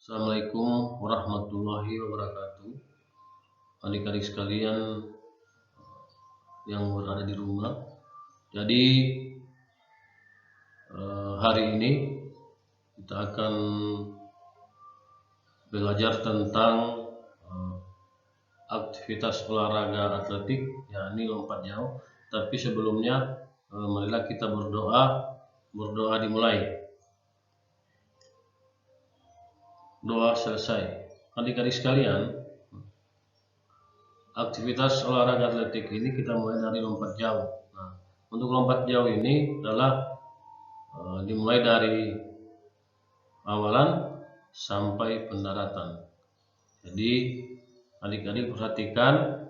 Assalamualaikum warahmatullahi wabarakatuh. Adik-adik sekalian yang berada di rumah. Jadi hari ini kita akan belajar tentang aktivitas olahraga atletik, yakni lompat jauh. Tapi sebelumnya marilah kita berdoa dimulai. Doa selesai. Adik-adik sekalian, aktivitas olahraga atletik ini kita mulai dari lompat jauh. Nah, untuk lompat jauh ini adalah dimulai dari awalan sampai pendaratan. Jadi adik-adik perhatikan,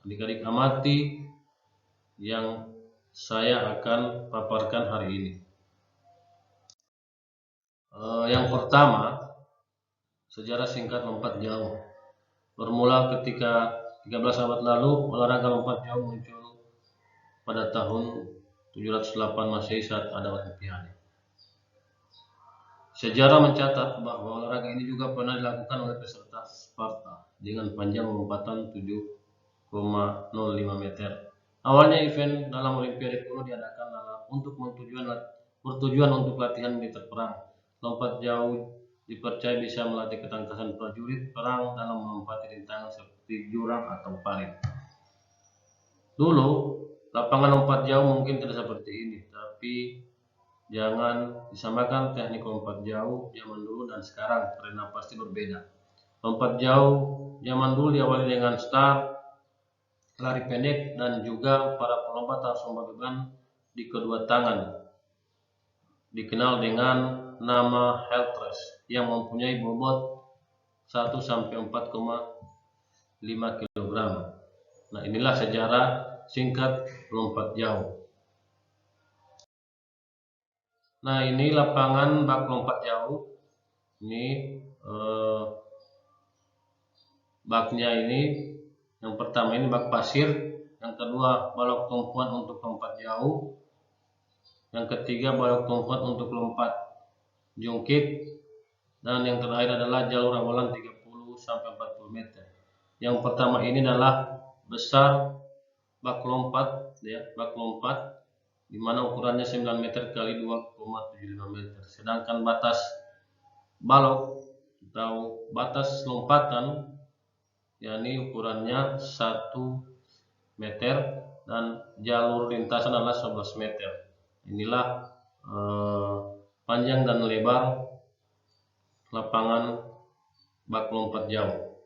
adik-adik amati yang saya akan paparkan hari ini. Yang pertama, sejarah singkat lompat jauh. Bermula ketika 13 abad lalu, olahraga lompat jauh muncul pada tahun 708 Masehi saat ada Olimpiade. Sejarah mencatat bahwa olahraga ini juga pernah dilakukan oleh peserta Sparta dengan panjang lompatan 7,05 meter. Awalnya event dalam Olimpiade kuno diadakan untuk bertujuan untuk latihan militer perang. Lompat jauh dipercaya bisa melatih ketangkasan prajurit perang dalam melompati rintangan seperti jurang atau parit. Dulu, lapangan lompat jauh mungkin tidak seperti ini, tapi jangan disamakan teknik lompat jauh zaman dulu dan sekarang, karena pasti berbeda. Lompat jauh zaman dulu diawali dengan start, lari pendek, dan juga para pelompat harus membawa beban di kedua tangan, dikenal dengan nama Held Race, yang mempunyai bobot 1-4,5 kg. Nah, inilah sejarah singkat lompat jauh. Nah, ini lapangan bak lompat jauh. Ini baknya ini, yang pertama ini bak pasir, yang kedua balok tumpuan untuk lompat jauh, yang ketiga balok tumpuan untuk lompat jungkit, dan yang terakhir adalah jalur awalan 30-40 meter. Yang pertama ini adalah besar bak lompat, ya, bak lompat di mana ukurannya 9 meter kali 2,75 meter. Sedangkan batas balok atau batas lompatan yakni ukurannya 1 meter dan jalur lintasan adalah 11 meter. Inilah panjang dan lebar lapangan bak lompat jauh.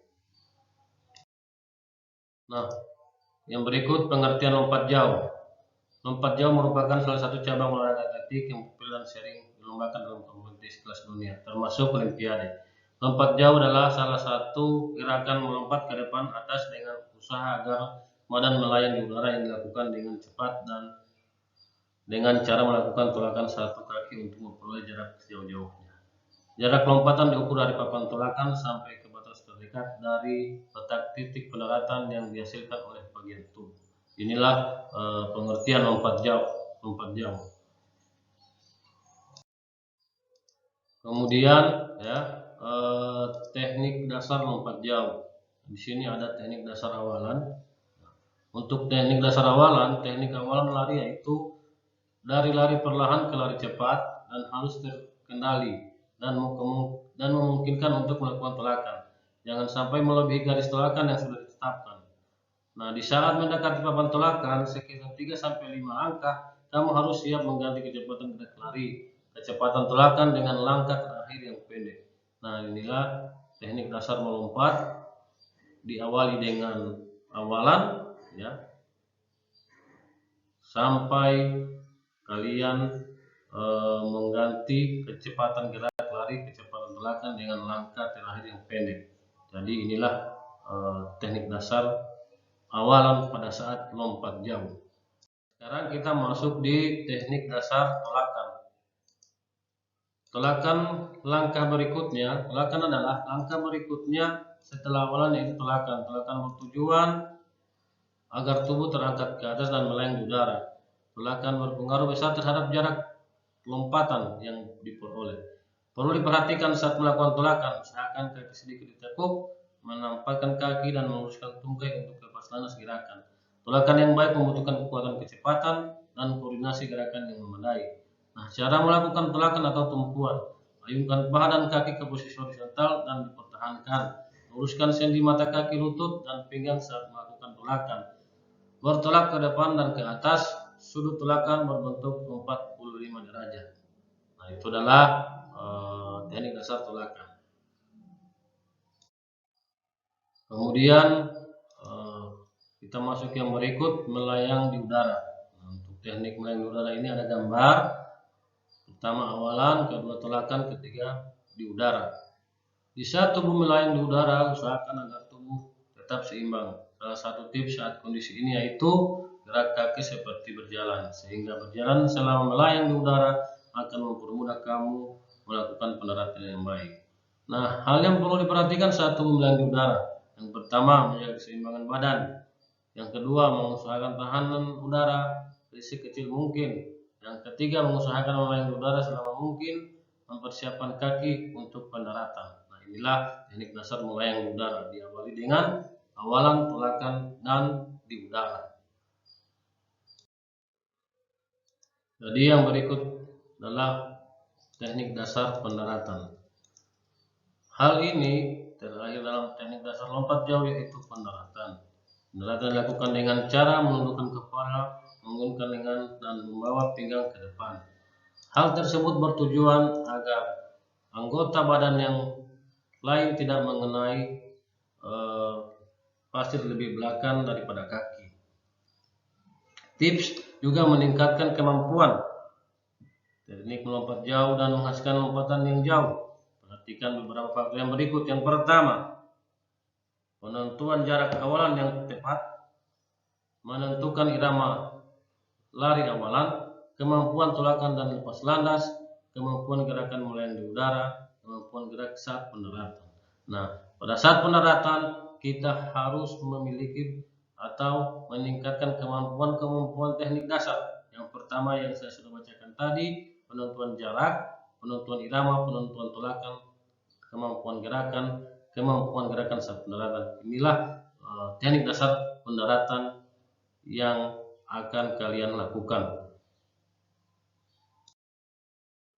Nah, yang berikut pengertian lompat jauh. Lompat jauh merupakan salah satu cabang olahraga atletik yang populer dan sering dilombakan dalam kompetisi kelas dunia, termasuk Olimpiade. Lompat jauh adalah salah satu gerakan melompat ke depan atas dengan usaha agar badan melayang di udara yang dilakukan dengan cepat dan dengan cara melakukan tolakan satu kaki untuk memperoleh jarak sejauh-jauhnya. Jarak lompatan diukur dari papan tolakan sampai ke batas terdekat dari letak titik pendaratan yang dihasilkan oleh bagian tubuh. Inilah pengertian lompat jauh. Kemudian ya, teknik dasar lompat jauh. Di sini ada teknik dasar awalan. Untuk teknik dasar awalan, teknik awalan lari yaitu dari lari perlahan ke lari cepat dan harus terkendali dan memungkinkan untuk melakukan tolakan. Jangan sampai melebihi garis tolakan yang sudah ditetapkan. Nah, di saat mendekati papan tolakan sekitar 3-5 langkah, kamu harus siap mengganti kecepatan gerak lari, kecepatan tolakan dengan langkah terakhir yang pendek. Nah, inilah teknik dasar melompat, diawali dengan awalan, ya, sampai kalian mengganti kecepatan gerak lari, kecepatan tolakan dengan langkah terakhir yang pendek. Jadi inilah teknik dasar awalan pada saat lompat jauh. Sekarang kita masuk di teknik dasar tolakan. Tolakan langkah berikutnya, tolakan adalah langkah berikutnya setelah awalan yaitu tolakan. Tolakan bertujuan agar tubuh terangkat ke atas dan melayang di udara. Tolakan berpengaruh besar terhadap jarak lompatan yang diperoleh. Perlu diperhatikan saat melakukan tolakan, usahakan kaki sedikit ditekuk, menampakkan kaki dan meluruskan tungkai untuk lepas landas gerakan. Tolakan yang baik membutuhkan kekuatan kecepatan dan koordinasi gerakan yang memadai. Nah, cara melakukan tolakan atau tumpuan. Ayunkan paha dan kaki ke posisi horizontal dan dipertahankan. Luruskan sendi mata kaki, lutut, dan pinggang saat melakukan tolakan. Bertolak ke depan dan ke atas, sudut tolakan berbentuk 45 derajat. Nah, itu adalah teknik dasar tolakan. Kemudian kita masuk yang berikut, melayang di udara. Nah, untuk teknik melayang di udara ini ada gambar. Pertama awalan, kedua tolakan, ketiga di udara. Di saat tubuh melayang di udara, usahakan agar tubuh tetap seimbang. Salah satu tips saat kondisi ini yaitu gerak kaki seperti berjalan, sehingga berjalan selama melayang di udara akan mempermudah kamu melakukan pendaratan yang baik. Nah, hal yang perlu diperhatikan saat tubuh melayang di udara. Yang pertama, menjaga keseimbangan badan. Yang kedua, mengusahakan tahanan udara sekecil mungkin. Yang ketiga, mengusahakan melayang di udara selama mungkin, mempersiapkan kaki untuk pendaratan. Nah, inilah teknik dasar melayang di udara, diawali dengan awalan, tolakan, dan di udara. Jadi yang berikut adalah teknik dasar pendaratan. Hal ini terlahir dalam teknik dasar lompat jauh, yaitu pendaratan. Pendaratan dilakukan dengan cara menundukkan kepala, menggunakan lengan, dan membawa pinggang ke depan. Hal tersebut bertujuan agar anggota badan yang lain tidak mengenai pasir lebih belakang daripada kaki. Tips juga meningkatkan kemampuan teknik melompat jauh dan menghasilkan lompatan yang jauh. Perhatikan beberapa faktor yang berikut. Yang pertama, penentuan jarak awalan yang tepat, menentukan irama lari awalan, kemampuan tolakan dan lepas landas, kemampuan gerakan melayang di udara, kemampuan gerak saat pendaratan. Nah, pada saat pendaratan kita harus memiliki atau meningkatkan kemampuan teknik dasar. Yang pertama yang saya sudah bacakan tadi, penentuan jarak, penentuan irama, penentuan tolakan, kemampuan gerakan saat pendaratan. Inilah teknik dasar pendaratan yang akan kalian lakukan.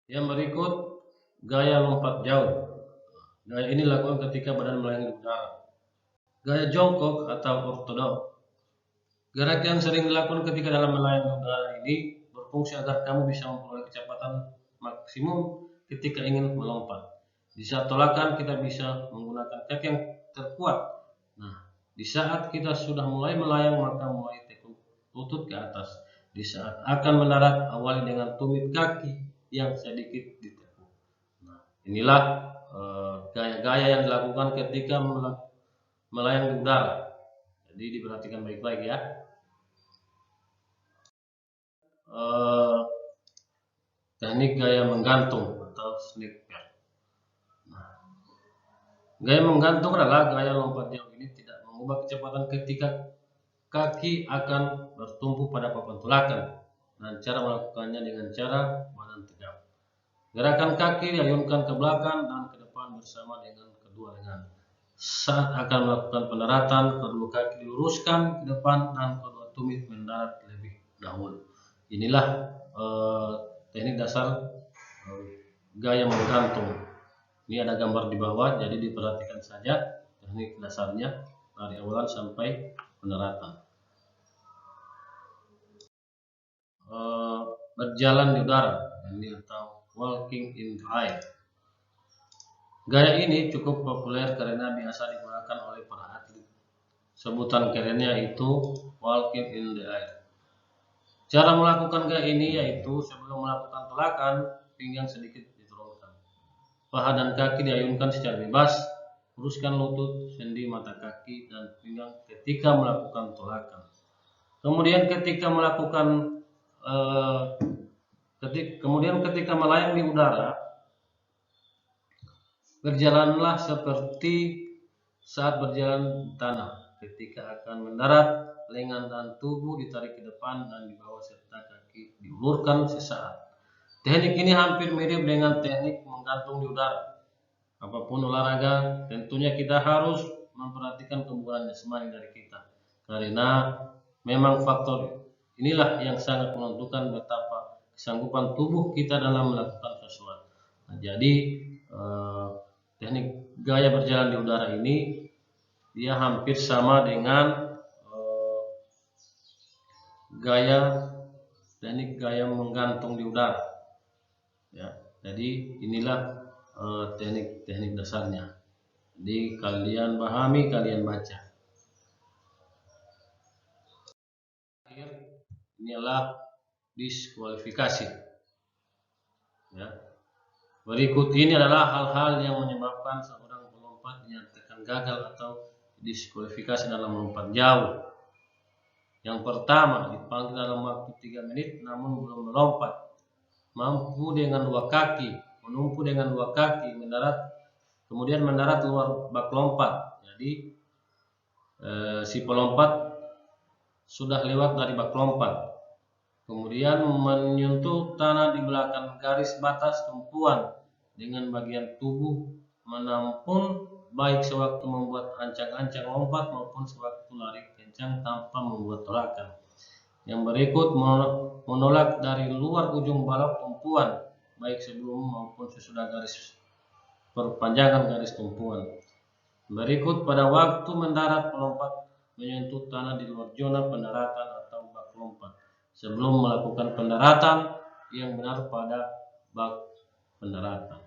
Yang berikut, gaya lompat jauh. Gaya ini dilakukan ketika badan melayang di udara. Gaya jongkok atau ortodok. Gerak yang sering dilakukan ketika dalam melayang di udara ini berfungsi agar kamu bisa memperoleh kecepatan maksimum ketika ingin melompat. Di saat tolakan kita bisa menggunakan kaki yang terkuat. Nah, di saat kita sudah mulai melayang maka mulai tekuk lutut ke atas. Di saat akan mendarat awali dengan tumit kaki yang sedikit ditekuk. Nah, inilah gaya-gaya yang dilakukan ketika melayang di udara. Jadi diperhatikan baik-baik ya. Teknik gaya menggantung atau sneak pad. Nah, gaya menggantung adalah gaya lompat jauh ini tidak mengubah kecepatan ketika kaki akan bertumpu pada papan tolakan. Dan cara melakukannya dengan cara badan tegap. Gerakan kaki diayunkan ke belakang dan ke depan bersama dengan kedua lengan. Saat akan melakukan pendaratan, kedua kaki diluruskan ke depan dan kedua tumit mendarat lebih dahulu. Inilah teknik dasar gaya menggantung. Ini ada gambar di bawah, jadi diperhatikan saja teknik dasarnya dari awalan sampai pendaratan. Berjalan di udara, ini atau walking in the air. Gaya ini cukup populer karena biasa digunakan oleh para atlet. Sebutan kerennya itu walking in the air. Cara melakukan gaya ini yaitu sebelum melakukan tolakan, pinggang sedikit diturunkan. Paha dan kaki diayunkan secara bebas. Luruskan lutut, sendi mata kaki, dan pinggang ketika melakukan tolakan. Kemudian ketika melayang di udara, berjalanlah seperti saat berjalan di tanah. Ketika akan mendarat, lengan dan tubuh ditarik ke depan dan di bawah serta kaki diulurkan sesaat. Teknik ini hampir mirip dengan teknik menggantung di udara. Apapun olahraga, tentunya kita harus memperhatikan kebugaran jasmani dari kita. Karena memang faktor inilah yang sangat menentukan betapa kesanggupan tubuh kita dalam melakukan sesuatu. Nah, jadi teknik gaya berjalan di udara ini dia hampir sama dengan teknik gaya menggantung di udara. Ya, jadi inilah teknik-teknik dasarnya. Jadi kalian pahami, kalian baca. Ini adalah diskualifikasi. Ya. Berikut ini adalah hal-hal yang menyebabkan seorang pelompat dinyatakan gagal atau diskualifikasi dalam melompat jauh. Yang pertama, dipanggil dalam waktu 3 menit namun belum melompat. Mampu dengan 2 kaki, menumpu dengan 2 kaki, kemudian mendarat luar bak lompat. Jadi si pelompat sudah lewat dari bak lompat. Kemudian menyentuh tanah di belakang garis batas tumpuan dengan bagian tubuh menampung baik sewaktu membuat ancang-ancang lompat maupun sewaktu lari kencang tanpa membuat torakan. Yang berikut menolak dari luar ujung balok tumpuan baik sebelum maupun sesudah garis perpanjangan garis tumpuan. Berikut pada waktu mendarat pelompat menyentuh tanah di luar zona pendaratan atau bak lompat sebelum melakukan pendaratan yang benar pada bak pendaratan.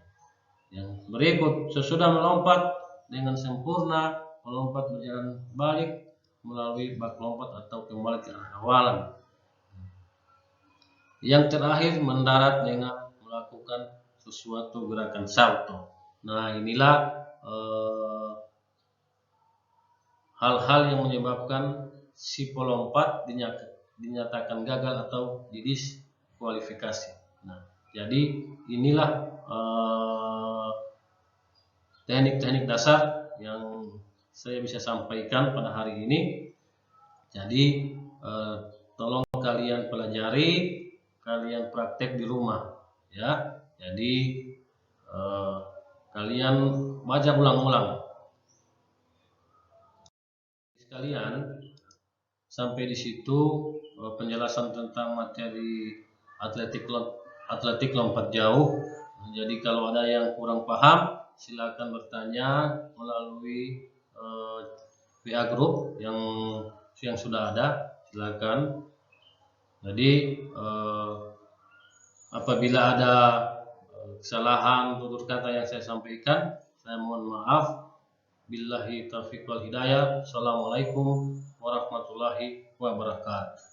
Yang berikut sesudah melompat dengan sempurna, melompat berjalan balik melalui bak lompat atau kembali ke arah awalan. Yang terakhir mendarat dengan melakukan sesuatu gerakan salto. Nah, inilah hal-hal yang menyebabkan si pelompat dinyatakan gagal atau didiskualifikasi. Nah, jadi inilah teknik-teknik dasar yang saya bisa sampaikan pada hari ini. Jadi tolong kalian pelajari, kalian praktek di rumah, ya. Jadi kalian baca ulang-ulang. Sekalian, sampai di situ penjelasan tentang materi atletik lompat jauh. Jadi kalau ada yang kurang paham, silakan bertanya melalui WA group yang sudah ada, silakan. Jadi apabila ada kesalahan tutur kata yang saya sampaikan, saya mohon maaf. Billahi taufiq wal hidayah. Assalamualaikum warahmatullahi wabarakatuh.